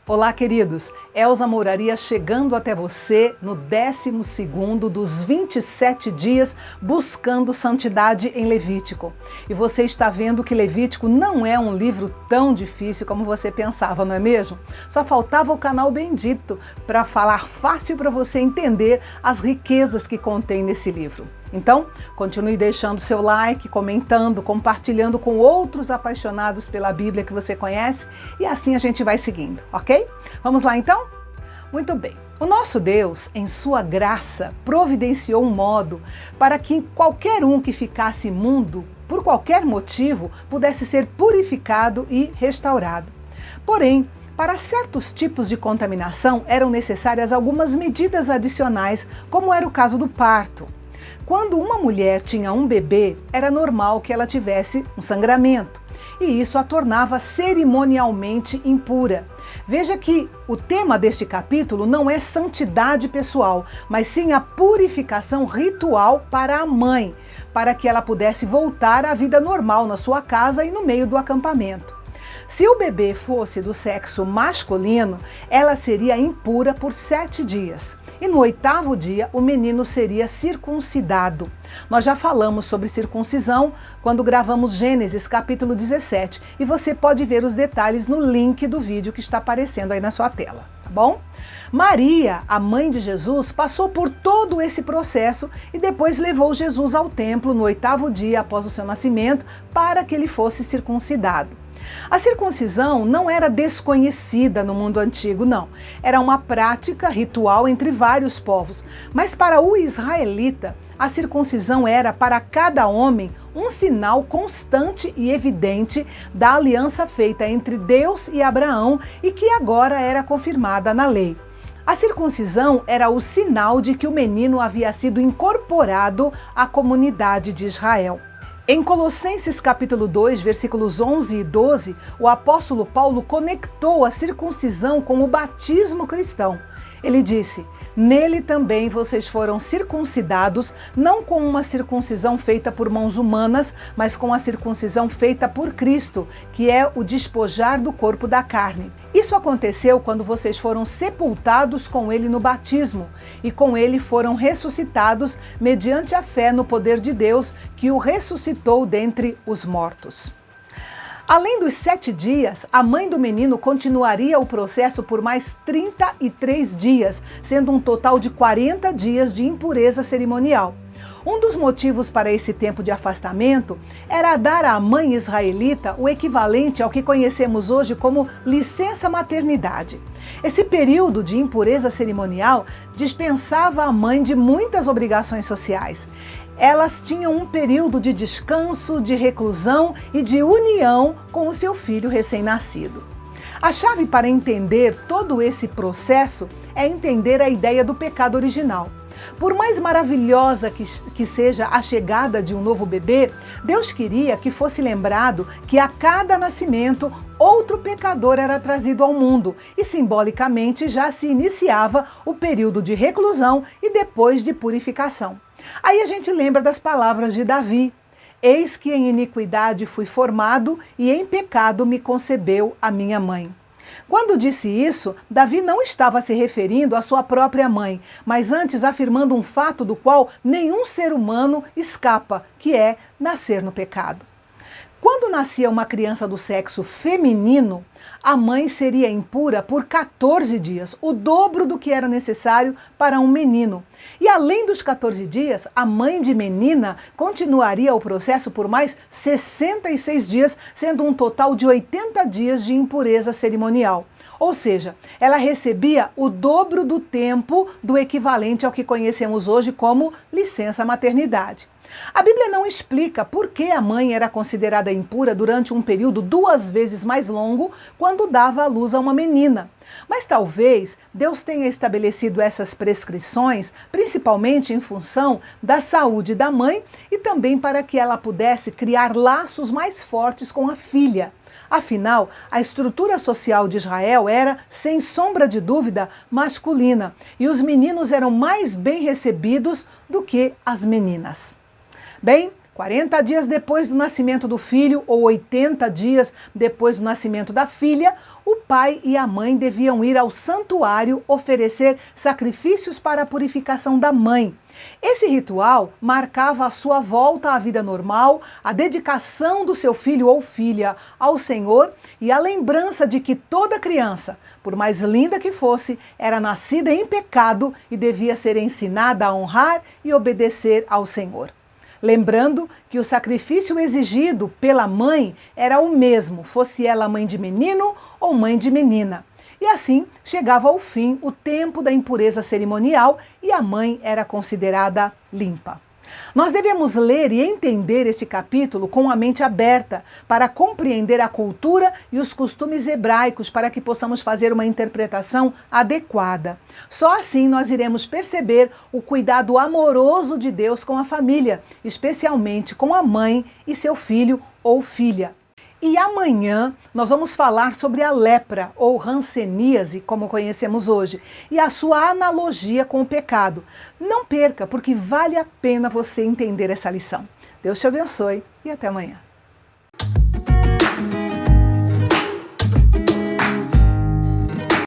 Olá, queridos! Elza Mouraria chegando até você no 12º dos 27 dias buscando santidade em Levítico. E você está vendo que Levítico não é um livro tão difícil como você pensava, não é mesmo? Só faltava o canal Bendito para falar fácil para você entender as riquezas que contém nesse livro. Então, continue deixando seu like, comentando, compartilhando com outros apaixonados pela Bíblia que você conhece e assim a gente vai seguindo, ok? Vamos lá então? Muito bem. O nosso Deus, em sua graça, providenciou um modo para que qualquer um que ficasse imundo, por qualquer motivo, pudesse ser purificado e restaurado. Porém, para certos tipos de contaminação eram necessárias algumas medidas adicionais, como era o caso do parto. Quando uma mulher tinha um bebê, era normal que ela tivesse um sangramento, e isso a tornava cerimonialmente impura. Veja que o tema deste capítulo não é santidade pessoal, mas sim a purificação ritual para a mãe, para que ela pudesse voltar à vida normal na sua casa e no meio do acampamento. Se o bebê fosse do sexo masculino, ela seria impura por 7 dias. E no 8º dia, o menino seria circuncidado. Nós já falamos sobre circuncisão quando gravamos Gênesis capítulo 17. E você pode ver os detalhes no link do vídeo que está aparecendo aí na sua tela, tá bom? Maria, a mãe de Jesus, passou por todo esse processo e depois levou Jesus ao templo no 8º dia após o seu nascimento para que ele fosse circuncidado. A circuncisão não era desconhecida no mundo antigo, não. Era uma prática ritual entre vários povos. Mas para o israelita, a circuncisão era para cada homem um sinal constante e evidente da aliança feita entre Deus e Abraão e que agora era confirmada na lei. A circuncisão era o sinal de que o menino havia sido incorporado à comunidade de Israel. Em Colossenses capítulo 2, versículos 11 e 12, o apóstolo Paulo conectou a circuncisão com o batismo cristão. Ele disse: "Nele também vocês foram circuncidados, não com uma circuncisão feita por mãos humanas, mas com a circuncisão feita por Cristo, que é o despojar do corpo da carne. Isso aconteceu quando vocês foram sepultados com ele no batismo, e com ele foram ressuscitados mediante a fé no poder de Deus, que o ressuscitou dentre os mortos." Além dos 7 dias, a mãe do menino continuaria o processo por mais 33 dias, sendo um total de 40 dias de impureza cerimonial. Um dos motivos para esse tempo de afastamento era dar à mãe israelita o equivalente ao que conhecemos hoje como licença maternidade. Esse período de impureza cerimonial dispensava a mãe de muitas obrigações sociais. Elas tinham um período de descanso, de reclusão e de união com o seu filho recém-nascido. A chave para entender todo esse processo é entender a ideia do pecado original. Por mais maravilhosa que seja a chegada de um novo bebê, Deus queria que fosse lembrado que a cada nascimento outro pecador era trazido ao mundo e simbolicamente já se iniciava o período de reclusão e depois de purificação. Aí a gente lembra das palavras de Davi: "Eis que em iniquidade fui formado e em pecado me concebeu a minha mãe." Quando disse isso, Davi não estava se referindo à sua própria mãe, mas antes afirmando um fato do qual nenhum ser humano escapa, que é nascer no pecado. Quando nascia uma criança do sexo feminino, a mãe seria impura por 14 dias, o dobro do que era necessário para um menino. E além dos 14 dias, a mãe de menina continuaria o processo por mais 66 dias, sendo um total de 80 dias de impureza cerimonial. Ou seja, ela recebia o dobro do tempo do equivalente ao que conhecemos hoje como licença maternidade. A Bíblia não explica por que a mãe era considerada impura durante um período 2 vezes mais longo quando dava à luz a uma menina. Mas talvez Deus tenha estabelecido essas prescrições principalmente em função da saúde da mãe e também para que ela pudesse criar laços mais fortes com a filha. Afinal, a estrutura social de Israel era, sem sombra de dúvida, masculina, e os meninos eram mais bem recebidos do que as meninas. Bem, 40 dias depois do nascimento do filho ou 80 dias depois do nascimento da filha, o pai e a mãe deviam ir ao santuário oferecer sacrifícios para a purificação da mãe. Esse ritual marcava a sua volta à vida normal, a dedicação do seu filho ou filha ao Senhor e a lembrança de que toda criança, por mais linda que fosse, era nascida em pecado e devia ser ensinada a honrar e obedecer ao Senhor. Lembrando que o sacrifício exigido pela mãe era o mesmo, fosse ela mãe de menino ou mãe de menina. E assim chegava ao fim o tempo da impureza cerimonial e a mãe era considerada limpa. Nós devemos ler e entender este capítulo com a mente aberta para compreender a cultura e os costumes hebraicos para que possamos fazer uma interpretação adequada. Só assim nós iremos perceber o cuidado amoroso de Deus com a família, especialmente com a mãe e seu filho ou filha. E amanhã nós vamos falar sobre a lepra ou hanseníase, como conhecemos hoje, e a sua analogia com o pecado. Não perca, porque vale a pena você entender essa lição. Deus te abençoe e até amanhã.